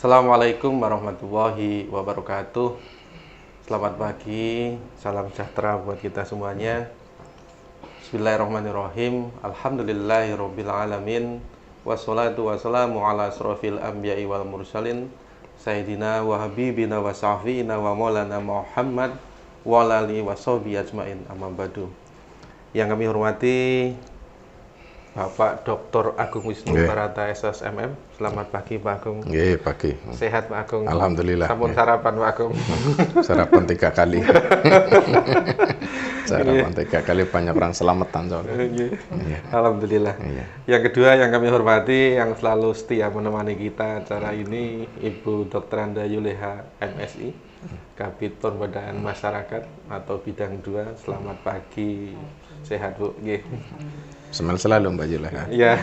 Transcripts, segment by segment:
Assalamualaikum warahmatullahi wabarakatuh. Selamat pagi, salam sejahtera buat kita semuanya. Bismillahirrahmanirrahim. Alhamdulillahirabbil alamin. Wassalatu wassalamu ala asrofil anbiya'i wal mursalin Sayyidina wa habibina wa syafi'ina wa maulana Muhammad wa alihi wa sahbihi ajmain, amma ba'du. Yang kami hormati Bapak Dr. Agung Wisnu Barata SSMM. Selamat pagi Pak Agung. Pagi. Sehat Pak Agung. Alhamdulillah. Sampun sarapan Pak Agung. Sarapan 3 kali. Sarapan 3 kali, banyak orang selamatan soalnya. Alhamdulillah. Yang kedua yang kami hormati, yang selalu setia menemani kita acara ini, Ibu Dr. Anda Yuleha MSI, Kabid Pemberdayaan Masyarakat atau Bidang 2. Selamat pagi. Sehat Bu. Semel selalu Mbak Yuleha. Iya.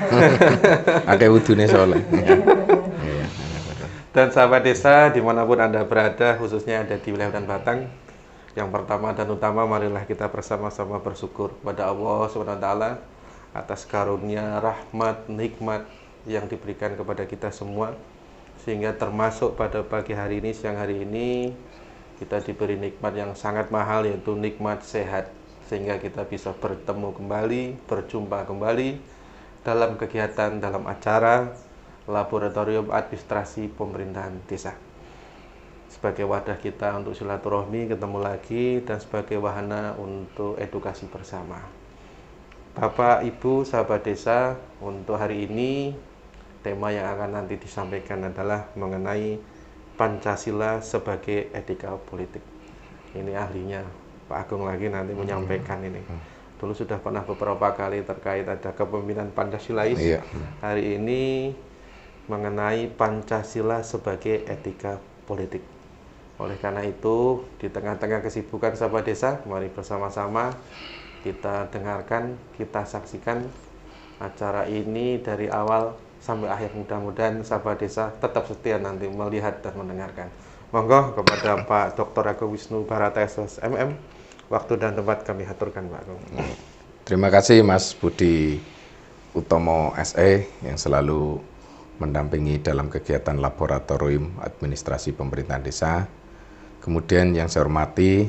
Akeh wudune soalnya. Dan sahabat desa dimanapun Anda berada, khususnya ada di wilayah Hutan Batang, yang pertama dan utama marilah kita bersama-sama bersyukur kepada Allah SWT atas karunia, rahmat, nikmat yang diberikan kepada kita semua, sehingga termasuk pada pagi hari ini, siang hari ini, kita diberi nikmat yang sangat mahal, yaitu nikmat sehat, sehingga kita bisa bertemu kembali, berjumpa kembali dalam kegiatan, dalam acara Laboratorium Administrasi Pemerintahan Desa, sebagai wadah kita untuk silaturahmi, ketemu lagi, dan sebagai wahana untuk edukasi bersama. Bapak, Ibu, sahabat desa, untuk hari ini tema yang akan nanti disampaikan adalah mengenai Pancasila sebagai etika politik. Ini ahlinya Pak Agung lagi nanti menyampaikan ini. Dulu sudah pernah beberapa kali terkait ada kepemimpinan Pancasilais. Hari ini mengenai Pancasila sebagai etika politik. Oleh karena itu, di tengah-tengah kesibukan sahabat desa, mari bersama-sama kita dengarkan, kita saksikan acara ini dari awal sampai akhir. Mudah-mudahan sahabat desa tetap setia nanti melihat dan mendengarkan. Monggo kepada Pak Dr. Agung Wisnu Barata SSMM, waktu dan tempat kami haturkan Pak Agung. Terima kasih Mas Budi Utomo SE yang selalu mendampingi dalam kegiatan Laboratorium Administrasi Pemerintahan Desa. Kemudian yang saya hormati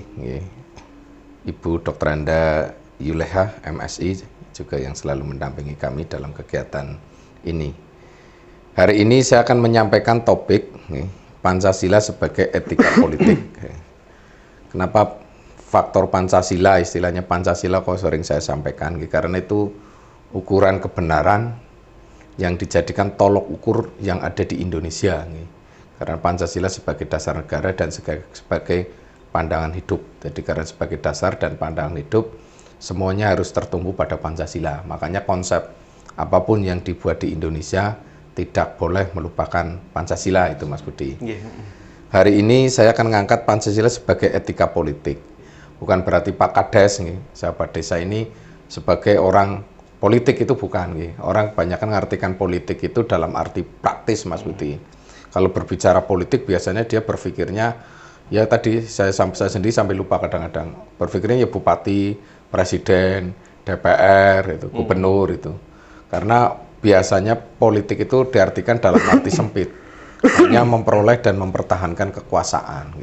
Ibu Dr. Anda Yuleha MSI juga yang selalu mendampingi kami dalam kegiatan ini. Hari ini saya akan menyampaikan topik Pancasila sebagai etika politik. Kenapa faktor Pancasila, istilahnya Pancasila kok sering saya sampaikan, karena itu ukuran kebenaran yang dijadikan tolok ukur yang ada di Indonesia. Karena Pancasila sebagai dasar negara dan sebagai pandangan hidup. Jadi karena sebagai dasar dan pandangan hidup, semuanya harus tertumpu pada Pancasila. Makanya konsep apapun yang dibuat di Indonesia tidak boleh melupakan Pancasila, itu Mas Budi. Hari ini saya akan mengangkat Pancasila sebagai etika politik. Bukan berarti Pak Kades, sahabat desa ini sebagai orang politik, itu bukan. Orang banyak kan mengartikan politik itu dalam arti praktis Mas Budi. Kalau berbicara politik biasanya dia berpikirnya, ya tadi saya sendiri sampai lupa kadang-kadang. Berpikirnya ya bupati, presiden, DPR, itu, gubernur itu. Karena biasanya politik itu diartikan dalam arti sempit, hanya memperoleh dan mempertahankan kekuasaan.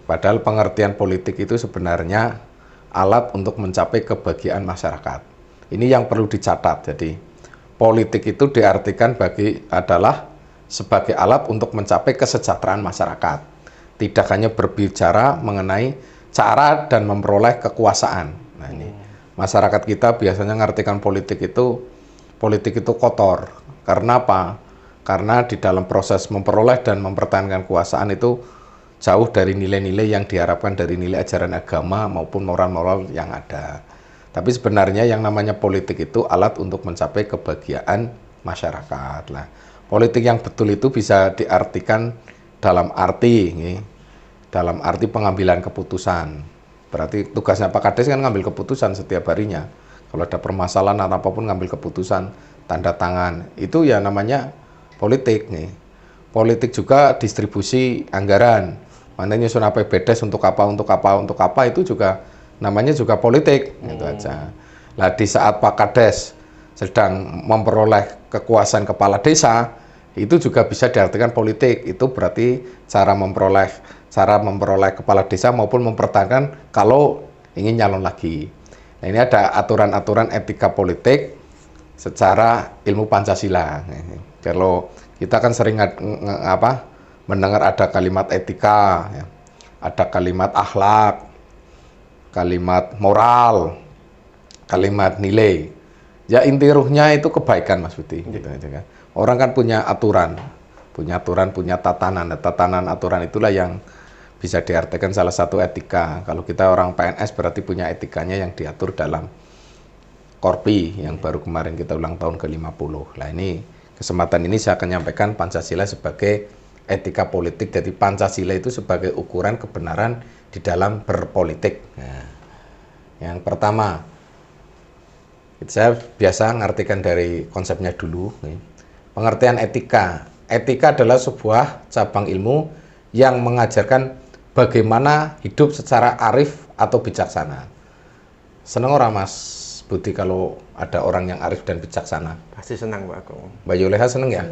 Padahal pengertian politik itu sebenarnya alat untuk mencapai kebahagiaan masyarakat. Ini yang perlu dicatat. Jadi politik itu diartikan adalah sebagai alat untuk mencapai kesejahteraan masyarakat. Tidak hanya berbicara mengenai cara dan memperoleh kekuasaan. Nah ini masyarakat kita biasanya mengartikan politik itu kotor. Karena apa? Karena di dalam proses memperoleh dan mempertahankan kekuasaan itu jauh dari nilai-nilai yang diharapkan dari nilai ajaran agama maupun moral-moral yang ada. Tapi sebenarnya yang namanya politik itu alat untuk mencapai kebahagiaan masyarakat. Nah, politik yang betul itu bisa diartikan dalam arti pengambilan keputusan. Berarti tugasnya Pak Kades kan ngambil keputusan setiap harinya. Kalau ada permasalahan atau apapun ngambil keputusan, tanda tangan. Itu ya namanya politik Politik juga distribusi anggaran. Mana nyusun APBDes untuk apa itu juga namanya juga politik, itu aja. Nah, di saat Pak Kades sedang memperoleh kekuasaan kepala desa, Itu juga bisa diartikan politik. Itu berarti cara memperoleh kepala desa maupun mempertahankan kalau ingin nyalon lagi. Nah, ini ada aturan-aturan etika politik secara ilmu Pancasila. Kalau kita kan sering mendengar ada kalimat etika, ya, ada kalimat akhlak, kalimat moral, kalimat nilai. Ya inti ruhnya itu kebaikan, Mas Budi. Gitu, kan. Orang kan punya aturan, punya tatanan. Nah, tatanan aturan itulah yang bisa diartikan salah satu etika. Kalau kita orang PNS berarti punya etikanya yang diatur dalam Korpi yang baru kemarin kita ulang tahun ke-50. Nah ini kesempatan ini saya akan menyampaikan Pancasila sebagai etika politik. Jadi Pancasila itu sebagai ukuran kebenaran di dalam berpolitik. Nah, yang pertama, saya biasa mengartikan dari konsepnya dulu. Pengertian etika. Etika adalah sebuah cabang ilmu yang mengajarkan bagaimana hidup secara arif atau bijaksana. Seneng orang Mas Budi kalau ada orang yang arif dan bijaksana? Pasti senang Pak Agung. Mbak Yuleha seneng ya?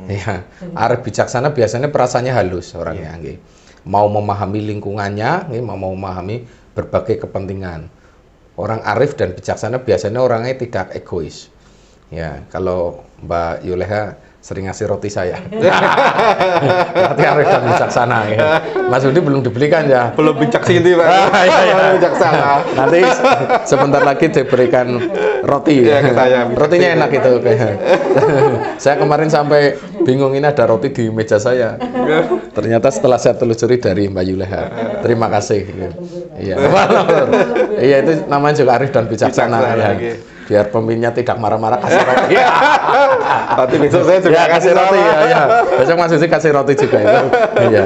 Iya. Arif bijaksana biasanya perasaannya halus orangnya. Yeah. Mau memahami lingkungannya, mau memahami berbagai kepentingan. Orang arif dan bijaksana biasanya orangnya tidak egois. Ya, kalau Mbak Yuleha sering ngasih roti saya. Berarti arif dan bijaksana. Ya. Mas Budi belum dibelikan ya? Belum bijaksana Pak. Iya. Bijaksana. Nanti sebentar lagi diberikan roti. Ya, saya rotinya enak itu. Saya kemarin sampai bingung ini ada roti di meja saya. Ternyata setelah saya telusuri dari Mbak Yuleha. Terima kasih. Iya. Iya itu namanya juga arif dan bijaksana. Ya. Biar pemimpinnya tidak marah-marah kasih roti. Nanti besok saya juga kasih roti ya. Besok Mas Susi kasih roti juga itu. Iya.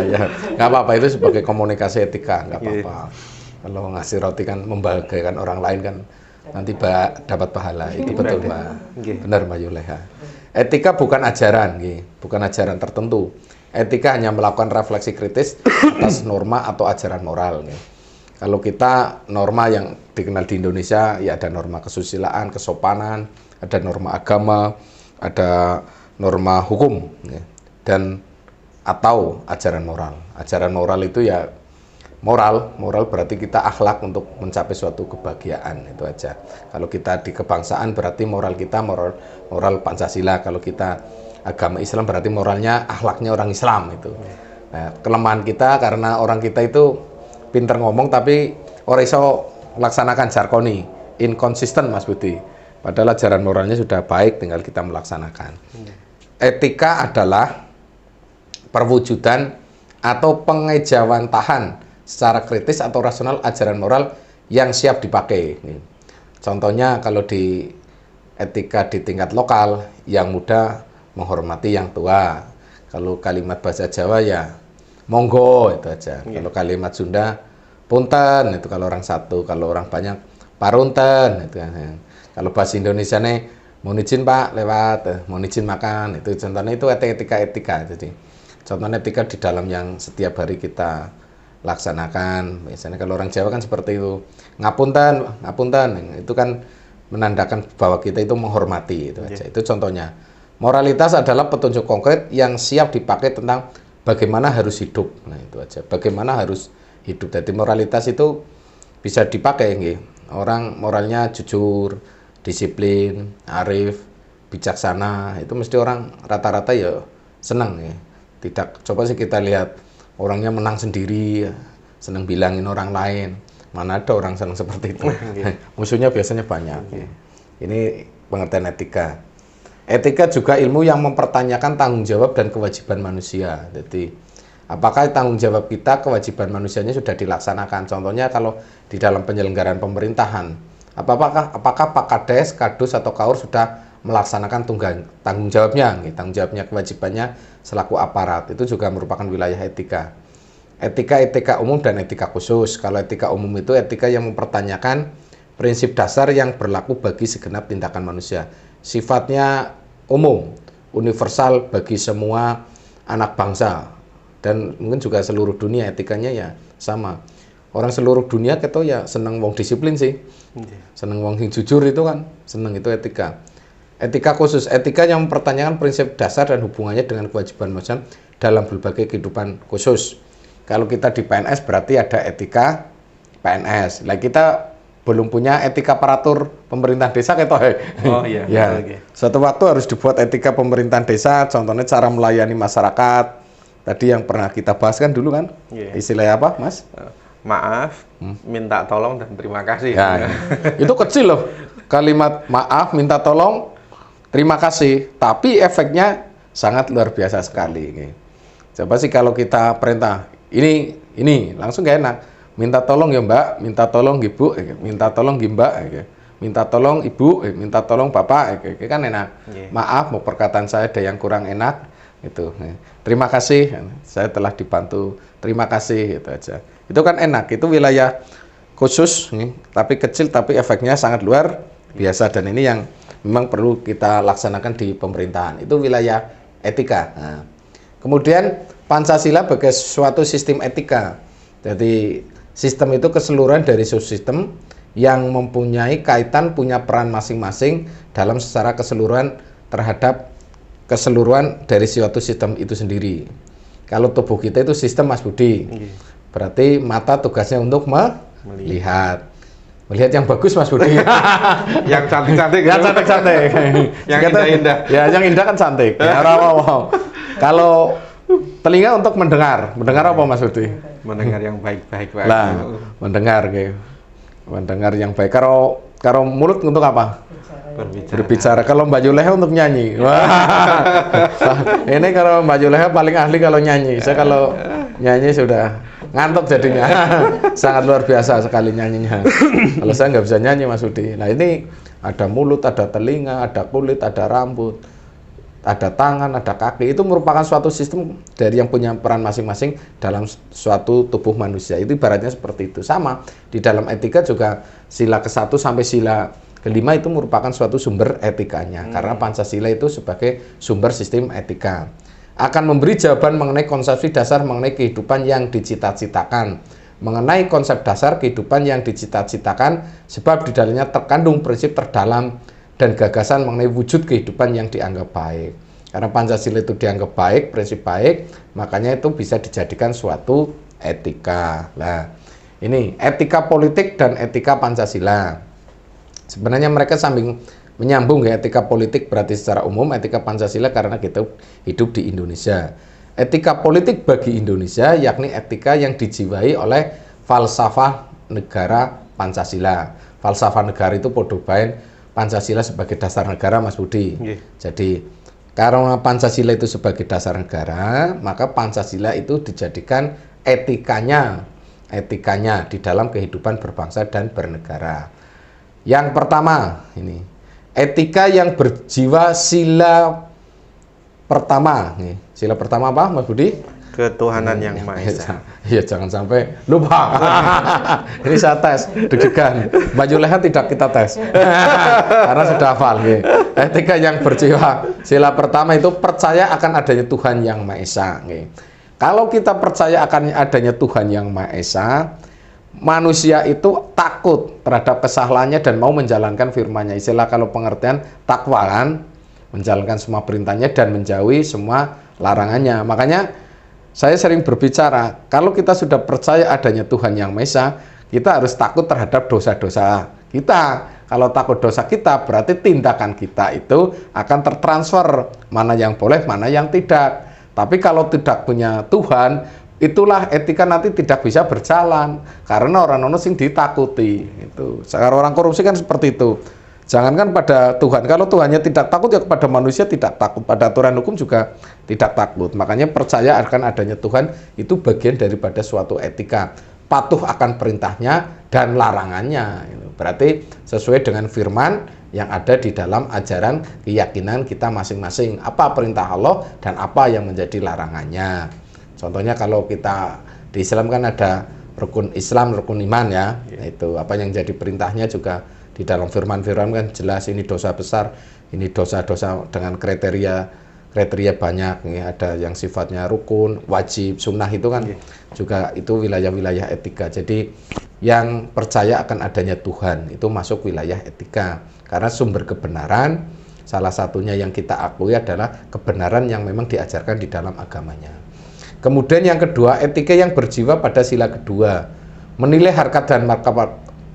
Nggak apa-apa itu sebagai komunikasi etika, nggak apa-apa. Kalau ngasih roti kan membahagiakan orang lain kan nanti dapat pahala. Itu betul Mbak. Benar Mbak Yuleha. Etika bukan ajaran, bukan ajaran tertentu. Etika hanya melakukan refleksi kritis atas norma atau ajaran moral. Kalau kita norma yang dikenal di Indonesia, ya ada norma kesusilaan, kesopanan, ada norma agama, ada norma hukum, dan atau ajaran moral. Ajaran moral itu ya moral berarti kita akhlak untuk mencapai suatu kebahagiaan, itu aja. Kalau kita di kebangsaan berarti moral kita moral Pancasila. Kalau kita agama Islam berarti moralnya akhlaknya orang Islam itu. Nah, kelemahan kita karena orang kita itu pinter ngomong tapi ora iso melaksanakan jarkoni, inkonsisten Mas Budi. Padahal ajaran moralnya sudah baik, tinggal kita melaksanakan. Etika adalah perwujudan atau pengejawantahan secara kritis atau rasional ajaran moral yang siap dipakai. Contohnya kalau di etika di tingkat lokal, yang muda menghormati yang tua. Kalau kalimat bahasa Jawa ya monggo itu aja. Kalau kalimat Sunda punten itu kalau orang satu, kalau orang banyak parunten itu kan. Kalau bahasa Indonesia nih mohon izin Pak lewat, mohon izin makan, itu contohnya itu etika. Jadi contohnya etika di dalam yang setiap hari kita laksanakan. Biasanya kalau orang Jawa kan seperti itu, ngapunten, itu kan menandakan bahwa kita itu menghormati itu aja. Itu contohnya. Moralitas adalah petunjuk konkret yang siap dipakai tentang bagaimana harus hidup. Nah, itu aja. Bagaimana harus hidup. Jadi moralitas itu bisa dipakai orang moralnya jujur, disiplin, arif, bijaksana. Itu mesti orang rata-rata ya senang ya. Tidak coba sih kita lihat orangnya menang sendiri, senang bilangin orang lain. Mana ada orang senang seperti itu. Musuhnya biasanya banyak. Ini pengertian etika. Etika juga ilmu yang mempertanyakan tanggung jawab dan kewajiban manusia. Jadi, apakah tanggung jawab kita, kewajiban manusianya sudah dilaksanakan? Contohnya kalau di dalam penyelenggaraan pemerintahan, apakah Pak Kades, Kadus, atau Kaur sudah melaksanakan tanggung jawabnya, tanggung jawabnya, kewajibannya selaku aparat. Itu juga merupakan wilayah etika. Etika umum dan etika khusus. Kalau etika umum itu etika yang mempertanyakan prinsip dasar yang berlaku bagi segenap tindakan manusia. Sifatnya umum, universal bagi semua anak bangsa dan mungkin juga seluruh dunia. Etikanya ya sama. Orang seluruh dunia kita ya seneng wong disiplin sih. Seneng wong yang jujur itu kan, seneng itu etika. Etika khusus, etika yang mempertanyakan prinsip dasar dan hubungannya dengan kewajiban manusia dalam berbagai kehidupan khusus. Kalau kita di PNS berarti ada etika PNS. Lah kita belum punya etika aparatur pemerintah desa gitu. Oh iya. Ya. Okay. Suatu waktu harus dibuat etika pemerintahan desa, contohnya cara melayani masyarakat. Tadi yang pernah kita bahas kan dulu kan? Yeah. Istilahnya apa, Mas? Maaf, minta tolong dan terima kasih. Ya, itu kecil loh. Kalimat maaf, minta tolong, terima kasih. Tapi efeknya sangat luar biasa sekali. Coba sih kalau kita perintah, ini langsung gak enak. Minta tolong ya Mbak, minta tolong Ibu, minta tolong Mbak, minta tolong Ibu, minta tolong Bapak, kan enak. Yeah. Maaf, mau perkataan saya ada yang kurang enak, gitu. Terima kasih, saya telah dibantu. Terima kasih, itu aja. Itu kan enak, itu wilayah khusus, tapi kecil, tapi efeknya sangat luar biasa. Dan ini yang memang perlu kita laksanakan di pemerintahan. Itu wilayah etika. Nah, kemudian Pancasila sebagai suatu sistem etika. Jadi sistem itu keseluruhan dari subsistem yang mempunyai kaitan, punya peran masing-masing dalam secara keseluruhan terhadap keseluruhan dari suatu sistem itu sendiri. Kalau tubuh kita itu sistem, Mas Budi. Berarti mata tugasnya untuk melihat. Melihat yang bagus, Mas Budi. Yang cantik-cantik. Yang cantik-cantik. Yang indah-indah. Ya, yang indah kan cantik. Ya, kalau telinga untuk mendengar. Mendengar apa, Mas Budi? Mendengar yang baik-baik. Lah, mendengar gitu. Mendengar yang baik. Kalau mulut untuk apa? Berbicara. Kalau Mbak Juleha untuk nyanyi. Wah. Ini kalau Mbak Juleha paling ahli kalau nyanyi. Saya kalau nyanyi sudah ngantuk jadinya. Sangat luar biasa sekali nyanyinya. Kalau saya nggak bisa nyanyi, Mas Budi. Nah, ini ada mulut, ada telinga, ada kulit, ada rambut, ada tangan, ada kaki. Itu merupakan suatu sistem dari yang punya peran masing-masing dalam suatu tubuh manusia. Itu ibaratnya seperti itu. Sama di dalam etika juga sila ke-1 sampai sila ke-5 itu merupakan suatu sumber etikanya. Karena Pancasila itu sebagai sumber sistem etika. Akan memberi jawaban mengenai konsepsi dasar mengenai kehidupan yang dicita-citakan. Mengenai konsep dasar kehidupan yang dicita-citakan, sebab di dalamnya terkandung prinsip terdalam dan gagasan mengenai wujud kehidupan yang dianggap baik. Karena Pancasila itu dianggap baik, prinsip baik, makanya itu bisa dijadikan suatu etika. Nah, ini etika politik dan etika Pancasila. Sebenarnya mereka samping menyambung ya, etika politik berarti secara umum, etika Pancasila karena kita hidup di Indonesia. Etika politik bagi Indonesia yakni etika yang dijiwai oleh falsafah negara Pancasila. Falsafah negara itu podo bae Pancasila sebagai dasar negara, Mas Budi. Jadi karena Pancasila itu sebagai dasar negara, maka Pancasila itu dijadikan etikanya di dalam kehidupan berbangsa dan bernegara. Yang pertama, ini etika yang berjiwa sila pertama. Sila pertama apa, Mas Budi? Ketuhanan yang Maha Esa. Iya, jangan sampai lupa. Ini saya tes, deg-degan. Mbak Juleha tidak kita tes. Karena sudah hafal. Etika yang berjiwa sila pertama itu percaya akan adanya Tuhan yang Maha Esa. Kalau kita percaya akan adanya Tuhan yang Maha Esa, manusia itu takut terhadap kesalahannya dan mau menjalankan firman-Nya. Istilah kalau pengertian takwa kan, menjalankan semua perintahnya dan menjauhi semua larangannya. Makanya saya sering berbicara, kalau kita sudah percaya adanya Tuhan yang Maha Esa, kita harus takut terhadap dosa-dosa kita. Kalau takut dosa kita, berarti tindakan kita itu akan tertransfer, mana yang boleh, mana yang tidak. Tapi kalau tidak punya Tuhan, itulah etika nanti tidak bisa berjalan karena orang sing ditakuti. Itu sekarang orang korupsi kan seperti itu. Jangankan pada Tuhan, kalau Tuhannya tidak takut ya kepada manusia tidak takut, pada aturan hukum juga tidak takut. Makanya percaya akan adanya Tuhan itu bagian daripada suatu etika, patuh akan perintahnya dan larangannya. Berarti sesuai dengan firman yang ada di dalam ajaran keyakinan kita masing-masing, apa perintah Allah dan apa yang menjadi larangannya. Contohnya kalau kita di Islam kan ada rukun Islam, rukun iman ya. Itu apa yang jadi perintahnya juga di dalam firman-firman kan jelas, ini dosa besar, ini dosa-dosa dengan kriteria banyak. Ada yang sifatnya rukun, wajib, sunnah itu kan juga itu wilayah-wilayah etika. Jadi yang percaya akan adanya Tuhan itu masuk wilayah etika. Karena sumber kebenaran, Salah satunya yang kita akui adalah kebenaran yang memang diajarkan di dalam agamanya. Kemudian yang kedua, etika yang berjiwa pada sila kedua, menilai harkat dan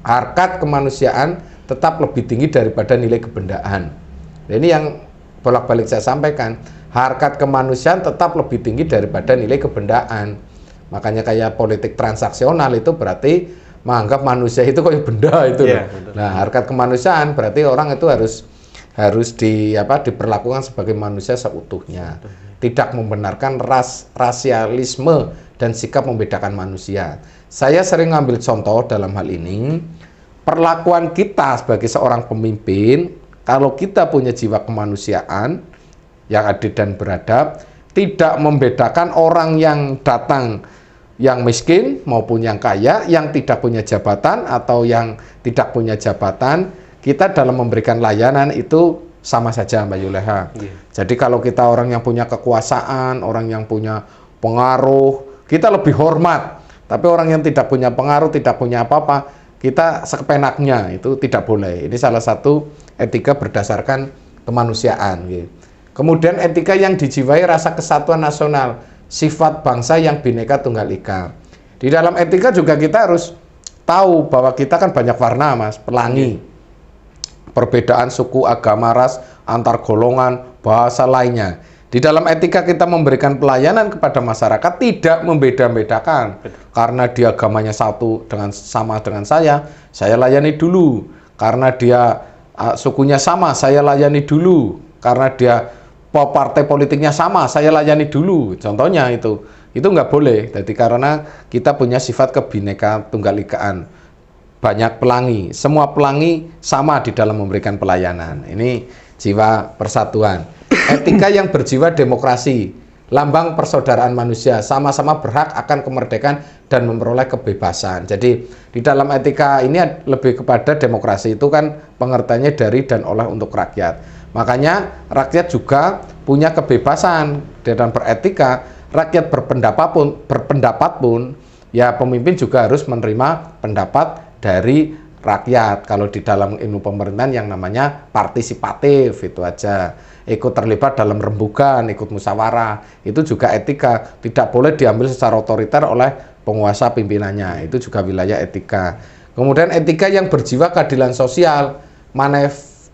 harkat kemanusiaan tetap lebih tinggi daripada nilai kebendaan. Ini yang bolak-balik saya sampaikan, harkat kemanusiaan tetap lebih tinggi daripada nilai kebendaan. Makanya kayak politik transaksional itu berarti menganggap manusia itu kayak benda itu. Yeah, nah, harkat kemanusiaan berarti orang itu harus diperlakukan sebagai manusia seutuhnya. Tidak membenarkan rasialisme dan sikap membedakan manusia. Saya sering ngambil contoh dalam hal ini, perlakuan kita sebagai seorang pemimpin, kalau kita punya jiwa kemanusiaan yang adil dan beradab, tidak membedakan orang yang datang yang miskin maupun yang kaya, yang tidak punya jabatan atau yang tidak punya jabatan, kita dalam memberikan layanan itu sama saja, Mbak Yuleha. Jadi kalau kita orang yang punya kekuasaan, orang yang punya pengaruh, kita lebih hormat. Tapi orang yang tidak punya pengaruh, tidak punya apa-apa, kita sekepenaknya, itu tidak boleh. Ini salah satu etika berdasarkan kemanusiaan. Kemudian etika yang dijiwai rasa kesatuan nasional, sifat bangsa yang Bhinneka Tunggal Ika. Di dalam etika juga kita harus tahu bahwa kita kan banyak warna, Mas, pelangi. Perbedaan suku, agama, ras, antar golongan, bahasa lainnya. Di dalam etika kita memberikan pelayanan kepada masyarakat tidak membeda-bedakan. Karena dia agamanya sama dengan saya layani dulu. Karena dia sukunya sama, saya layani dulu. Karena dia partai politiknya sama, saya layani dulu. Contohnya itu nggak boleh. Jadi karena kita punya sifat kebhinneka tunggal ikaan, banyak pelangi, semua pelangi sama di dalam memberikan pelayanan. Ini jiwa persatuan. Etika yang berjiwa demokrasi, lambang persaudaraan manusia, sama-sama berhak akan kemerdekaan dan memperoleh kebebasan. Jadi di dalam etika ini lebih kepada demokrasi, itu kan pengertiannya dari dan oleh untuk rakyat. Makanya rakyat juga punya kebebasan dan beretika. Rakyat berpendapat pun ya pemimpin juga harus menerima pendapat dari rakyat. Kalau di dalam ilmu pemerintahan yang namanya partisipatif, itu aja. Ikut terlibat dalam rembugan, ikut musyawarah, itu juga etika. Tidak boleh diambil secara otoriter oleh penguasa pimpinannya. Itu juga wilayah etika. Kemudian etika yang berjiwa keadilan sosial,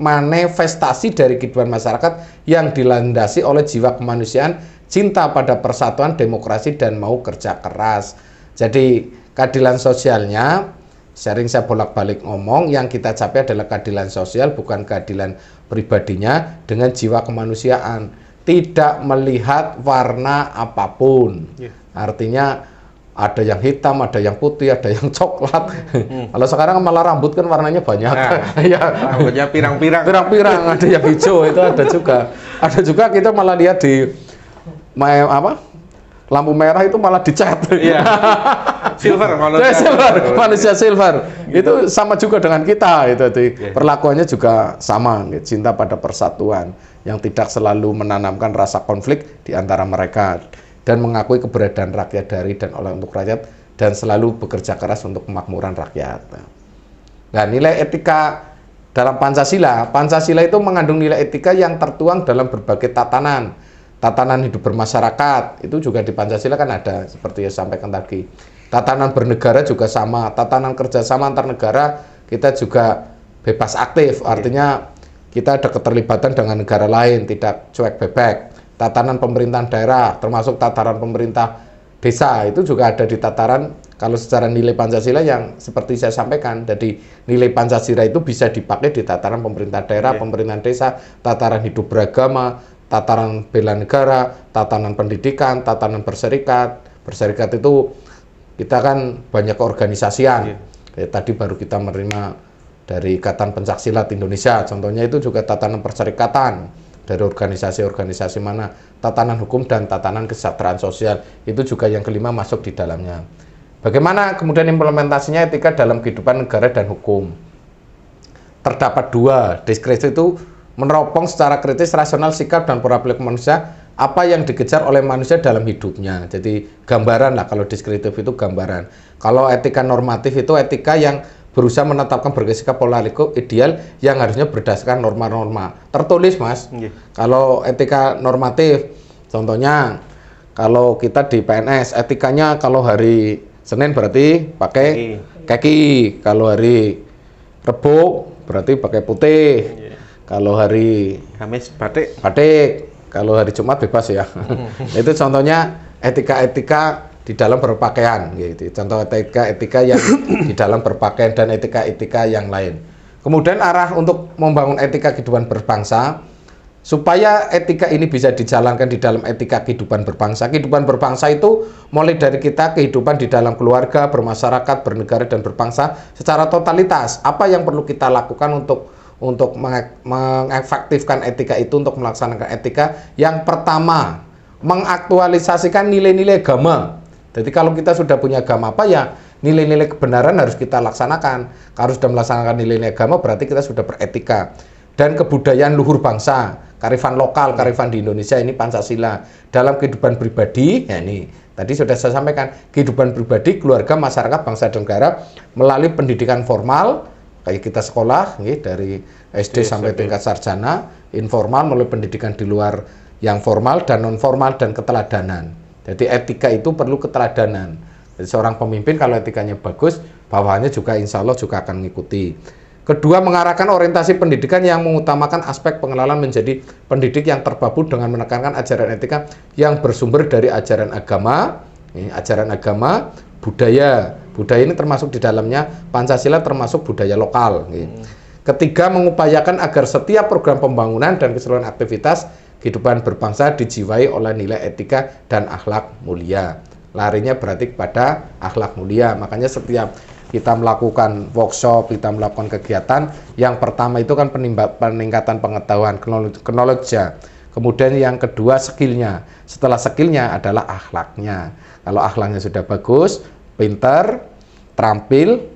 manifestasi dari kehidupan masyarakat yang dilandasi oleh jiwa kemanusiaan, cinta pada persatuan, demokrasi, dan mau kerja keras. Jadi keadilan sosialnya, sering saya bolak-balik ngomong, yang kita capai adalah keadilan sosial, bukan keadilan pribadinya, dengan jiwa kemanusiaan. Tidak melihat warna apapun. Artinya ada yang hitam, ada yang putih, ada yang coklat. Kalau sekarang malah rambut kan warnanya banyak. Ya, rambutnya pirang-pirang. Pirang-pirang, ada yang hijau, itu ada juga. Ada juga kita malah lihat di lampu merah itu malah dicat. Iya. Silver, manusia silver. Itu sama juga dengan kita. Perlakuannya juga sama. Cinta pada persatuan, yang tidak selalu menanamkan rasa konflik di antara mereka, dan mengakui keberadaan rakyat dari dan oleh untuk rakyat, dan selalu bekerja keras untuk kemakmuran rakyat. Nah, nilai etika dalam Pancasila itu mengandung nilai etika yang tertuang dalam berbagai tatanan hidup bermasyarakat. Itu juga di Pancasila kan ada, seperti yang sampaikan tadi. Tatanan bernegara juga sama, tatanan kerjasama antar negara kita juga bebas aktif, artinya kita ada keterlibatan dengan negara lain, tidak cuek bebek. Tatanan pemerintahan daerah, termasuk tataran pemerintah desa, itu juga ada di tataran, kalau secara nilai Pancasila yang seperti saya sampaikan. Jadi nilai Pancasila itu bisa dipakai di tataran pemerintah daerah, pemerintahan desa, tataran hidup beragama, tataran bela negara, tatanan pendidikan, tatanan berserikat. Berserikat itu kita kan banyak keorganisasian. Tadi baru kita menerima dari Ikatan Pencaksilat Indonesia, contohnya itu juga tatanan perserikatan. Dari organisasi-organisasi mana, tatanan hukum dan tatanan kesejahteraan sosial, itu juga yang kelima masuk di dalamnya. Bagaimana kemudian implementasinya etika dalam kehidupan negara dan hukum? Terdapat dua. Deskripsi itu meneropong secara kritis, rasional, sikap dan pola pikir manusia, apa yang dikejar oleh manusia dalam hidupnya. Jadi gambaran lah, kalau deskriptif itu gambaran. Kalau etika normatif itu etika yang berusaha menetapkan bersikap politik ideal yang harusnya berdasarkan norma-norma tertulis, Mas. Kalau etika normatif, contohnya kalau kita di PNS etikanya kalau hari Senin berarti pakai kaki, kalau hari Rebo berarti pakai putih, kalau hari Kamis batik, kalau hari Jumat bebas ya. Itu contohnya etika-etika di dalam berpakaian, gitu. Contoh etika-etika yang di dalam berpakaian dan etika-etika yang lain. Kemudian arah untuk membangun etika kehidupan berbangsa, supaya etika ini bisa dijalankan di dalam etika kehidupan berbangsa. Kehidupan berbangsa itu mulai dari kita kehidupan di dalam keluarga, bermasyarakat, bernegara dan berbangsa secara totalitas. Apa yang perlu kita lakukan untuk mengefektifkan etika itu, untuk melaksanakan etika? Yang pertama, mengaktualisasikan nilai-nilai agama. Jadi kalau kita sudah punya agama apa ya, nilai-nilai kebenaran harus kita laksanakan. Kalau sudah melaksanakan nilai-nilai agama berarti kita sudah beretika. Dan kebudayaan luhur bangsa, kearifan lokal, kearifan di Indonesia, ini Pancasila. Dalam kehidupan pribadi, ya ini tadi sudah saya sampaikan, kehidupan pribadi, keluarga, masyarakat, bangsa dan negara melalui pendidikan formal, kayak kita sekolah dari SD sampai tingkat sarjana, informal melalui pendidikan di luar yang formal dan non formal, dan keteladanan. Jadi etika itu perlu keteladanan. Jadi seorang pemimpin kalau etikanya bagus, bawahannya juga insya Allah juga akan mengikuti. Kedua, mengarahkan orientasi pendidikan yang mengutamakan aspek pengenalan menjadi pendidik yang terbabu dengan menekankan ajaran etika yang bersumber dari ajaran agama, budaya. Budaya ini termasuk di dalamnya Pancasila, termasuk budaya lokal. Ketiga, mengupayakan agar setiap program pembangunan dan keseluruhan aktivitas kehidupan berbangsa dijiwai oleh nilai etika dan akhlak mulia. Larinya berarti kepada akhlak mulia. Makanya setiap kita melakukan workshop, kita melakukan kegiatan, yang pertama itu kan peningkatan pengetahuan, knowledge. Kemudian yang kedua skillnya. Setelah skillnya adalah akhlaknya. Kalau akhlaknya sudah bagus, pinter, terampil,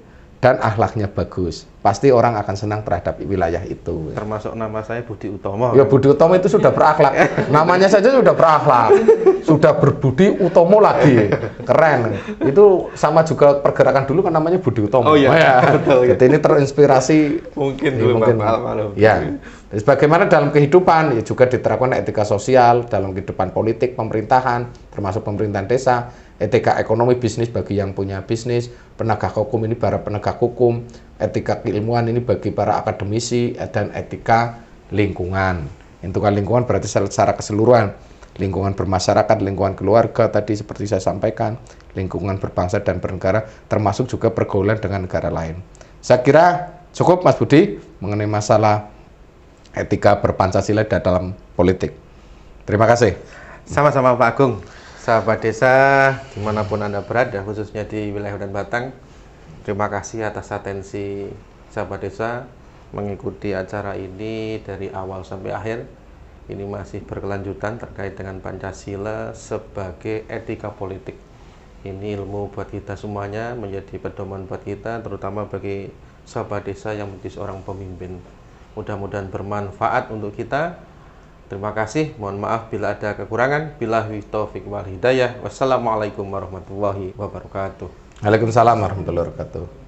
dan akhlaknya bagus, pasti orang akan senang terhadap wilayah itu. Termasuk nama saya Budi Utomo. Ya, Budi Utomo itu sudah berakhlak. Namanya saja sudah berakhlak. Sudah berbudi utomo lagi. Keren. Itu sama juga pergerakan dulu kan namanya Budi Utomo. Oh iya, betul. Jadi ini terinspirasi mungkin dulu Bapak. Ya. Sebagaimana dalam kehidupan ya juga diterapkan etika sosial dalam kehidupan politik, pemerintahan, termasuk pemerintahan desa, etika ekonomi bisnis bagi yang punya bisnis, penegak hukum ini para penegak hukum, etika keilmuan ini bagi para akademisi, dan etika lingkungan. Etika lingkungan berarti secara keseluruhan, lingkungan bermasyarakat, lingkungan keluarga tadi seperti saya sampaikan, lingkungan berbangsa dan bernegara, termasuk juga pergaulan dengan negara lain. Saya kira cukup Mas Budi mengenai masalah etika berpancasila dalam politik. Terima kasih. Sama-sama Pak Agung. Sahabat desa, dimanapun Anda berada, khususnya di wilayah Hutan Batang, terima kasih atas atensi sahabat desa mengikuti acara ini dari awal sampai akhir. Ini masih berkelanjutan terkait dengan Pancasila sebagai etika politik. Ini ilmu buat kita semuanya, menjadi pedoman buat kita, terutama bagi sahabat desa yang menjadi seorang pemimpin. Mudah-mudahan bermanfaat untuk kita. Terima kasih, mohon maaf bila ada kekurangan. Billahi taufiq wal hidayah. Wassalamualaikum warahmatullahi wabarakatuh. Waalaikumsalam warahmatullahi wabarakatuh.